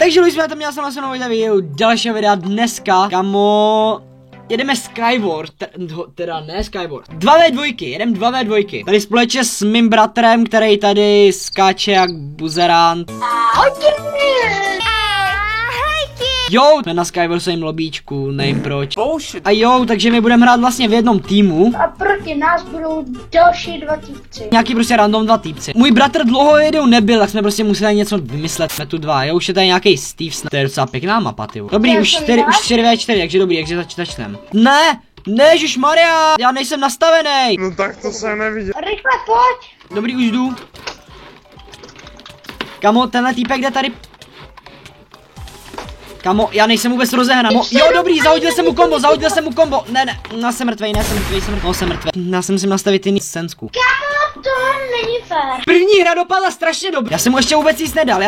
Takže Luis, to měl jsem na svou videu dalšího videa dneska, kamo. Jedeme Skyward, teda ne Skyward, 2v2, jedem 2v2. Tady společně s mým bratrem, který tady skáče jak buzerant. Jo, jsme na Skywarsovém lobíčku, nevím proč. A jo, takže my budeme hrát vlastně v jednom týmu. A proti nás budou další dva týpci. Nějaký prostě random dva týpci. Můj bratr dlouho videu nebyl, tak jsme prostě museli něco vymyslet. Jsme tu dva, jo, už je tady nějaký Steve, to je docela pěkná mapa, ty. Dobrý, už 4v4, takže dobrý, takže začneme. Ne, Ježišmarja, já nejsem nastavený. No tak to jsem neviděl. Rychle pojď. Dobrý, už jdu. Kamo, tenhle týpek jde tady. Kamo, já nejsem vůbec rozehran. Jo, dobrý, zahodil jsem mu kombo, Ne, já jsem mrtvej, jsem mrtvej. Já jsem musím nastavit jiný scénsku. Kámo, to není fér. První hra dopadla strašně dobře. Já jsem mu ještě vůbec nic nedal,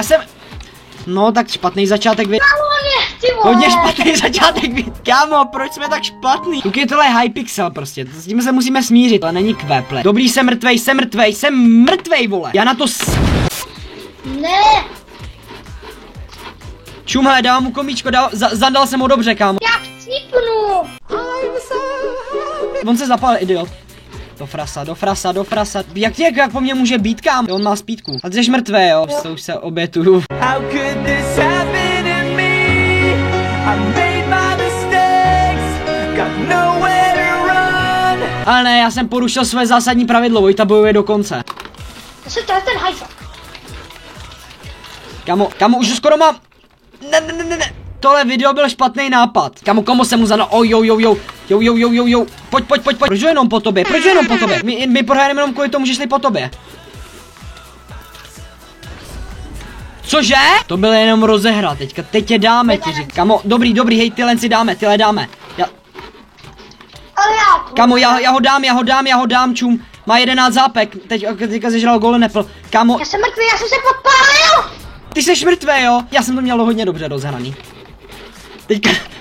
No, tak špatný začátek Hodně špatný začátek Kámo, proč jsme tak špatný? Koukej, tohle je Hypixel prostě, s tím se musíme smířit, ale není kvéple. Dobrý, jsem mrtvej, vole. Já na to Ne. Čum, hele, dávám mu komíčko, zadal jsem ho dobře, kámo. Já chcípnu. On se zapal, idiot. Do frasa. Jak po mně může být, kámo? On má speedku. A ty jsi mrtvé, jo? Už se obětuju. Ale ne, já jsem porušil své zásadní pravidlo, Vojta bojuje do konce. To je ten hajzl. Kamo, už skoro mám. Ne. Tohle video byl špatný nápad. Kamo, komu se mu zadal? Jo. Pojď. Proč jenom po tobě? My prohrajeme jenom kvůli tomu, že šli po tobě. Cože? To bylo jenom rozehra teďka. Teď je dáme, ti říkám. Kamo, dobrý, hej, tyhle dáme. Kamo, já ho dám, čum. Má 11 zápek. Teďka zežral golden apple. Kamo. Já jsem mrtvý, já jsem se podpálil. Ty jsi mrtvý, jo? Já jsem to měl hodně dobře rozhraný.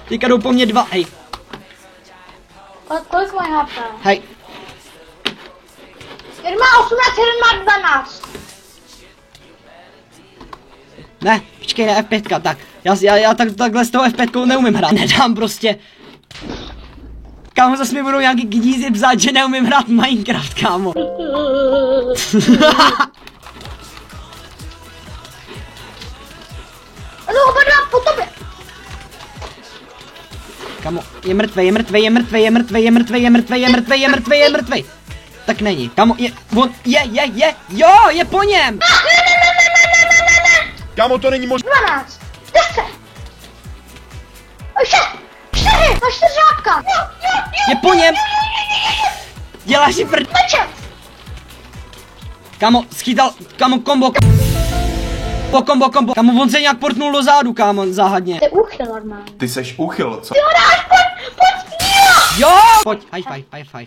Teďka jdou po mně dva, hej. Kolik mají HP? Hej. Jeden má 18, jeden má 12. Ne, počkej, ne, F5, tak. Já takhle s tou F5 neumím hrát, nedám prostě. Kámo, zase mi budou nějaký kdízy psát, že neumím hrát Minecraft, kámo. Oba dva po tobě. Kamo, je mrtvej. Tak není. Kamo, je po něm. Ne. Kámo, to není možné. 12, 10, 6, 4, na 4 žábka. Je po něm. Děláš si prd. Kámo, schytal, kombo. Kombo. Kámo, on se nějak portnul do zádu, kámo, záhadně. To je úchyl normálně. Ty seš úchyl, co? Ty ho dáš, pojď. Jo! Pojď, high five.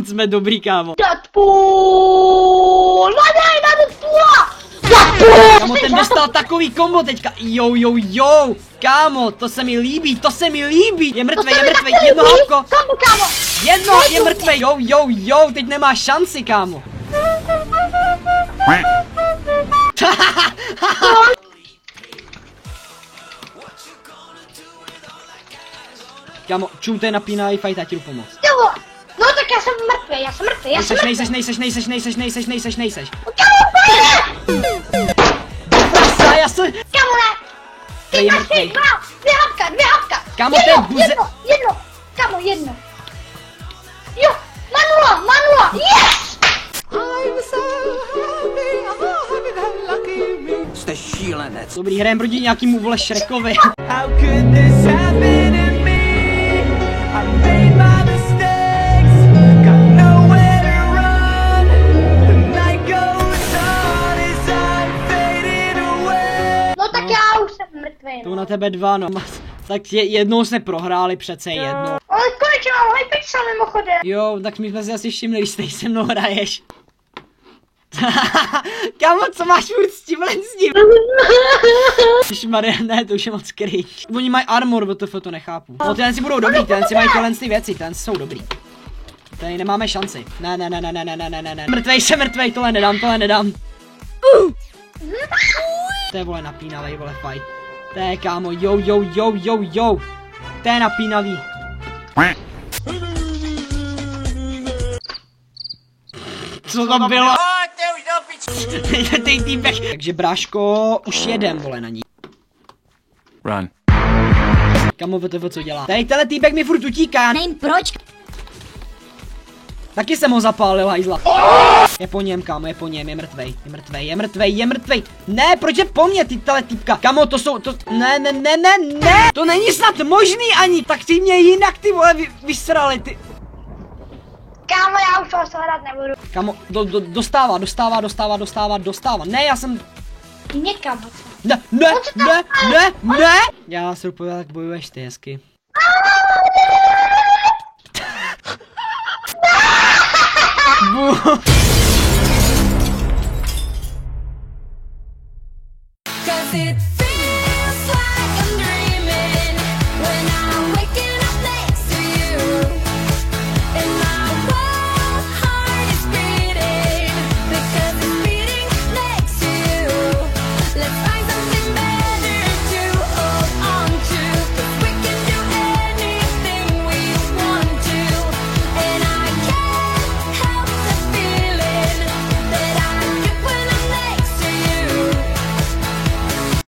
Jsme dobrý, kámo. Deadpool! Vadej na Deadpoola! Kámo, ten dostal takový kombo teďka. Jo. Kámo, to se mi líbí. Je mrtvej, jedno hávko. Kámo. Jedno, je mrtvej, jo, teď nemá šanci, kámo. Kámo, čum, to je napínají fight, já ti jdu pomoct. Jo, no tak já jsem mrtvý. Nejseš. Kámo, ne. Ty máš dvě hávka. Kámo, to je buze. Jedno. Kámo, jedno. Jo, má nula. Yes! Jste šílenec. Dobrý, hrajem proti nějakýmu, vole, Shrekovi. No tak já už jsem mrtvý. To na tebe dva, no. Tak jednou jsme prohráli, přece jednou. Ale konečně mám Hypixel mimochodem. Jo, tak my jsme si asi všimli, když tady se mnou hraješ. Kámo, co máš furt s tímhle s tím? Ježišmarja, ne, to už je moc cringe. Oni mají armor, WTF, to nechápu. No tyhle si budou dobrý, tyhle si mají tyhle ty věci, tyhle jsou dobrý. Tady nemáme šanci. Ne. Mrtvej, tohle nedám. To je vole napínavý, vole fight. To je kámo, jo. To je napínavý. Co to bylo? Tej týpek. Takže bráško, už jedem vole na ní. Run. Kamo, VTV co dělá? Tady tenhle týpek mi furt utíká. Nevím proč. Taky jsem ho zapálil, hajzla. Je po něm, kámo, je po něm, je mrtvej. Ne, proč je po mně, ty tele týpka? Kamo, to jsou, ne. To není snad možný ani, tak ty mě jinak, ty vole, vysrali, ty. Kámo, já už toho hledat nebudu. Kamo, dostává. Ne, já jsem... Někam. Ne. Já se úplně tak bojuješ ty hezky. Cause it feels like